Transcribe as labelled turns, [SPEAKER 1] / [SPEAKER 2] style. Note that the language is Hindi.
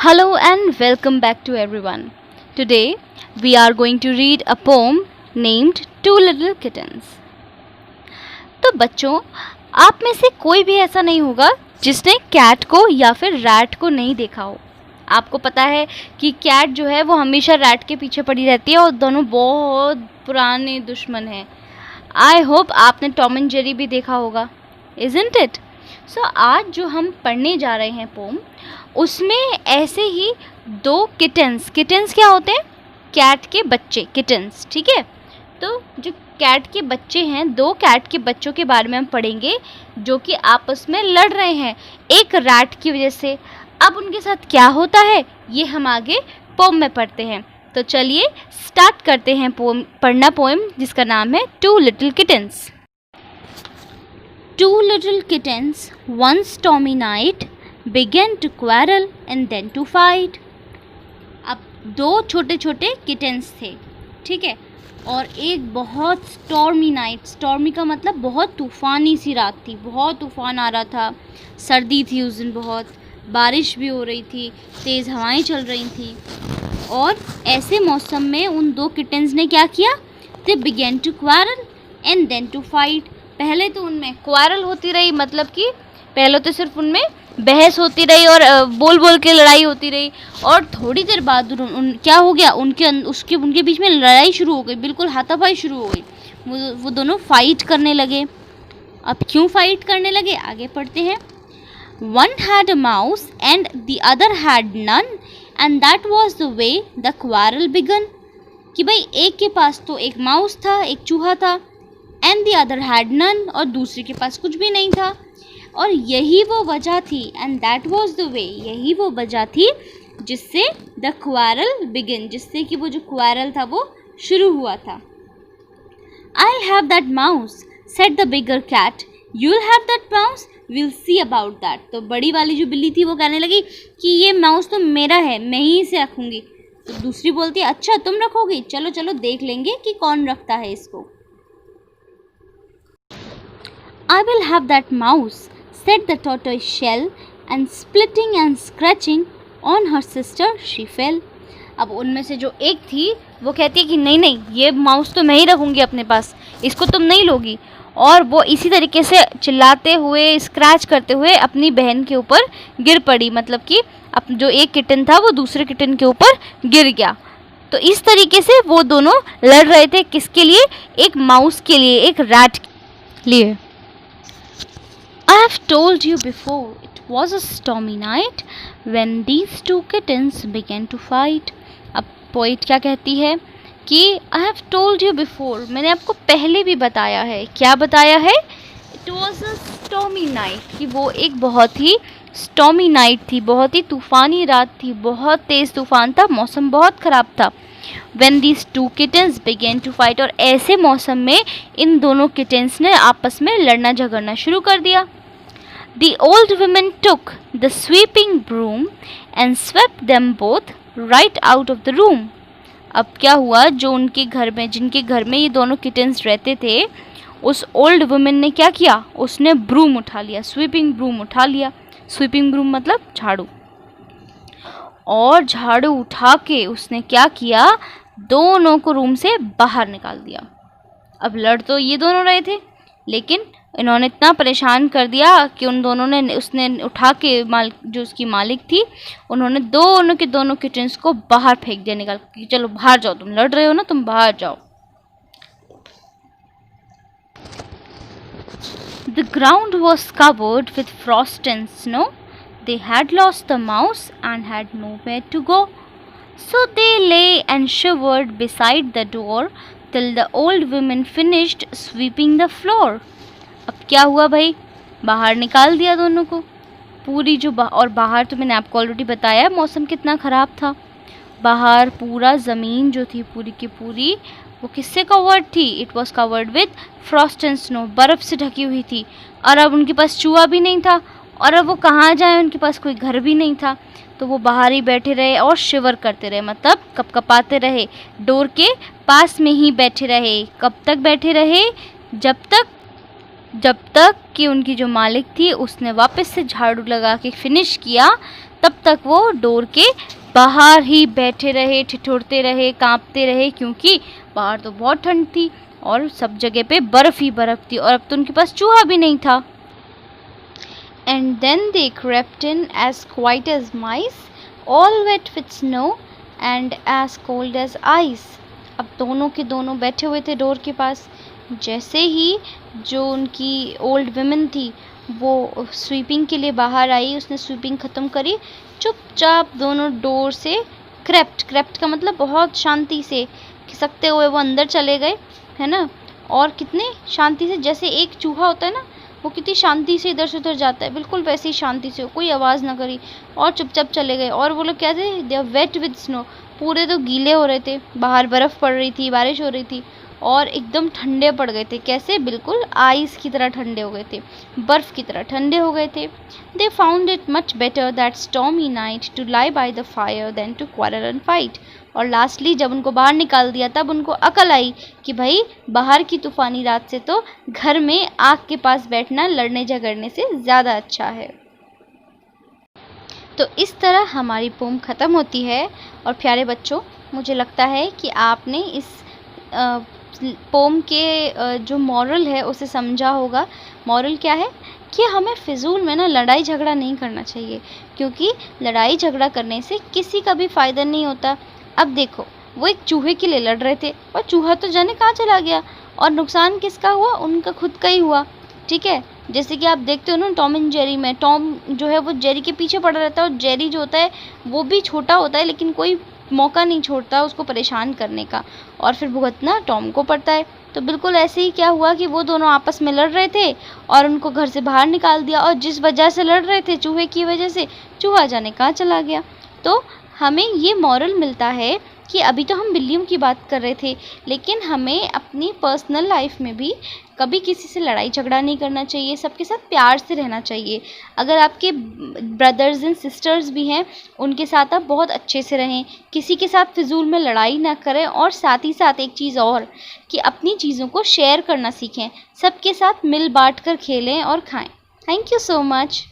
[SPEAKER 1] Hello and welcome back to everyone. Today we are going to read a poem named Two Little Kittens. तो बच्चों, आप में से कोई भी ऐसा नहीं होगा जिसने कैट को या फिर रैट को नहीं देखा हो। आपको पता है कि कैट जो है वो हमेशा रैट के पीछे पड़ी रहती है और दोनों बहुत पुराने दुश्मन हैं। आई होप आपने टॉम एंड जेरी भी देखा होगा, इज़न्ट इट? सो आज जो हम पढ़ने जा रहे हैं पोम, उसमें ऐसे ही दो किटन्स क्या होते हैं? कैट के बच्चे, किटन्स, ठीक है। तो जो कैट के बच्चे हैं, दो कैट के बच्चों के बारे में हम पढ़ेंगे जो कि आपस में लड़ रहे हैं एक रैट की वजह से। अब उनके साथ क्या होता है ये हम आगे पोम में पढ़ते हैं। तो चलिए स्टार्ट करते हैं पढ़ना पोएम जिसका नाम है two little kittens. Two little kittens, one stormy night, began to quarrel and then to fight. अब दो छोटे छोटे किटन्स थे, ठीक है, और एक बहुत स्टॉर्मी नाइट, स्टॉर्मी का मतलब बहुत तूफ़ानी सी रात थी, बहुत तूफ़ान आ रहा था, सर्दी थी उस दिन, बहुत बारिश भी हो रही थी, तेज़ हवाएं चल रही थी। और ऐसे मौसम में उन दो किटन्स ने क्या किया? They began to quarrel and then to fight. पहले तो उनमें क्वारल होती रही, मतलब कि पहले तो सिर्फ उनमें बहस होती रही और बोल बोल के लड़ाई होती रही, और थोड़ी देर बाद क्या हो गया, उनके बीच में लड़ाई शुरू हो गई, बिल्कुल हाथापाई शुरू हो गई। वो दोनों फाइट करने लगे। अब क्यों फाइट करने लगे आगे पढ़ते हैं। One had a mouse and the other had none and that was the way the quarrel began. कि भाई एक के पास तो एक माउस था, एक चूहा था, and the other had none, और दूसरे के पास कुछ भी नहीं था। और यही वो वजह थी, एंड दैट वॉज द वे, यही वो वजह थी जिससे द क्वारल बिगिन, जिससे कि वो जो क्वारल था वो शुरू हुआ था। I have that mouse said the bigger cat, you'll have that mouse, we'll see about that. तो बड़ी वाली जो बिल्ली थी वो कहने लगी कि ये माउस तो मेरा है, मैं ही इसे रखूँगी। तो दूसरी बोलती है अच्छा तुम रखोगी, चलो चलो देख लेंगे कि कौन रखता है इसको। I will have that mouse, said the tortoise shell, and splitting and scratching on her sister she fell. अब उनमें से जो एक थी वो कहती है कि नहीं नहीं, ये माउस तो मैं ही रखूँगी अपने पास, इसको तुम नहीं लोगी। और वो इसी तरीके से चिल्लाते हुए, स्क्रैच करते हुए अपनी बहन के ऊपर गिर पड़ी, मतलब कि जो एक किटन था वो दूसरे किटन के ऊपर गिर गया। तो इस तरीके से वो दोनों लड़ रहे थे, किसके लिए? एक माउस के लिए, एक रैट के लिए। I have told you before, it was a stormy night when these two kittens began to fight. अब पोइट क्या कहती है कि I have told you before, मैंने आपको पहले भी बताया है। क्या बताया है? It was a stormy night, कि वो एक बहुत ही stormy night थी, बहुत ही तूफ़ानी रात थी, बहुत तेज़ तूफ़ान था, मौसम बहुत ख़राब था। When these two kittens began to fight, और ऐसे मौसम में इन दोनों किटन्स ने आपस में लड़ना झगड़ना शुरू कर दिया। The old woman took the sweeping broom and swept them both right out of the room. अब क्या हुआ, जो उनके घर में, जिनके घर में ये दोनों किटन्स रहते थे, उस ओल्ड वुमेन ने क्या किया? उसने ब्रूम उठा लिया, स्वीपिंग ब्रूम उठा लिया। स्वीपिंग ब्रूम मतलब झाड़ू। और झाड़ू उठा के उसने क्या किया? दोनों को रूम से बाहर निकाल दिया। अब लड़ तो ये दोनों रहे थे, लेकिन इन्होंने इतना परेशान कर दिया कि उन दोनों ने, उसने उठा के जो उसकी मालिक थी, उन्होंने दोनों के दोनों किटन्स को बाहर फेंक दिया, निकाल के, चलो बाहर जाओ, तुम लड़ रहे हो ना, तुम बाहर जाओ। The ground was covered with frost and snow. They had lost the mouse and had nowhere to go. So they lay and shivered beside the door till the old woman finished sweeping the floor. अब क्या हुआ भाई? बाहर निकाल दिया दोनों को, पूरी जो और बाहर तो मैंने आपको ऑलरेडी बताया मौसम कितना ख़राब था। बाहर पूरा ज़मीन जो थी पूरी की पूरी वो किससे कवर्ड थी? It was covered with Frost and snow, बर्फ़ से ढकी हुई थी। और अब उनके पास चूहा भी नहीं था, और अब वो कहाँ जाए, उनके पास कोई घर भी नहीं था। तो वो बाहर ही बैठे रहे और शिवर करते रहे, मतलब कपकपाते रहे, डोर के पास में ही बैठे रहे। कब तक बैठे रहे? जब तक कि उनकी जो मालिक थी उसने वापस से झाड़ू लगा के फिनिश किया, तब तक वो डोर के बाहर ही बैठे रहे, ठिठुरते रहे, कांपते रहे, क्योंकि बाहर तो बहुत ठंड थी और सब जगह पे बर्फ़ ही बर्फ़ थी और अब तो उनके पास चूहा भी नहीं था। And then they crept in as quiet as mice, all wet with snow and as cold as ice. अब दोनों के दोनों बैठे हुए थे डोर के पास। जैसे ही जो उनकी ओल्ड वुमेन थी वो स्वीपिंग के लिए बाहर आई, उसने स्वीपिंग ख़त्म करी, चुपचाप दोनों डोर से क्रेप्ट का मतलब बहुत शांति से खिसकते हुए वो अंदर चले गए, है ना। और कितने शांति से, जैसे एक चूहा होता है ना, वो कितनी शांति से इधर से उधर जाता है, बिल्कुल वैसे ही शांति से, कोई आवाज़ ना करी और चुपचाप चले गए। और वो लोग क्या थे, they are wet with snow, पूरे तो गीले हो रहे थे, बाहर बर्फ़ पड़ रही थी, बारिश हो रही थी और एकदम ठंडे पड़ गए थे। कैसे, बिल्कुल आइस की तरह ठंडे हो गए थे, बर्फ़ की तरह ठंडे हो गए थे। They found it much better that stormy night to lie by the fire than to quarrel and fight. और लास्टली जब उनको बाहर निकाल दिया तब उनको अकल आई कि भाई बाहर की तूफ़ानी रात से तो घर में आग के पास बैठना लड़ने झगड़ने से ज़्यादा अच्छा है। तो इस तरह हमारी पोम ख़त्म होती है। और प्यारे बच्चों, मुझे लगता है कि आपने इस पोम के जो मॉरल है उसे समझा होगा। मॉरल क्या है कि हमें फ़िज़ूल में ना लड़ाई झगड़ा नहीं करना चाहिए, क्योंकि लड़ाई झगड़ा करने से किसी का भी फ़ायदा नहीं होता। अब देखो, वो एक चूहे के लिए लड़ रहे थे और चूहा तो जाने कहाँ चला गया और नुकसान किसका हुआ, उनका खुद का ही हुआ। ठीक है, जैसे कि आप देखते हो ना टॉम एंड जेरी में, टॉम जो है वो जेरी के पीछे पड़ा रहता है और जेरी जो होता है वो भी छोटा होता है, लेकिन कोई मौका नहीं छोड़ता उसको परेशान करने का, और फिर भुगतना टॉम को पड़ता है। तो बिल्कुल ऐसे ही क्या हुआ कि वो दोनों आपस में लड़ रहे थे और उनको घर से बाहर निकाल दिया, और जिस वजह से लड़ रहे थे, चूहे की वजह से, चूहा जाने कहाँ चला गया। तो हमें ये मॉरल मिलता है कि अभी तो हम बिल्लियों की बात कर रहे थे, लेकिन हमें अपनी पर्सनल लाइफ में भी कभी किसी से लड़ाई झगड़ा नहीं करना चाहिए, सबके साथ प्यार से रहना चाहिए। अगर आपके ब्रदर्स एंड सिस्टर्स भी हैं, उनके साथ आप बहुत अच्छे से रहें, किसी के साथ फिजूल में लड़ाई ना करें, और साथ ही साथ एक चीज़ और कि अपनी चीज़ों को शेयर करना सीखें, सबके साथ मिल बांट कर खेलें और खाएं। Thank you so much.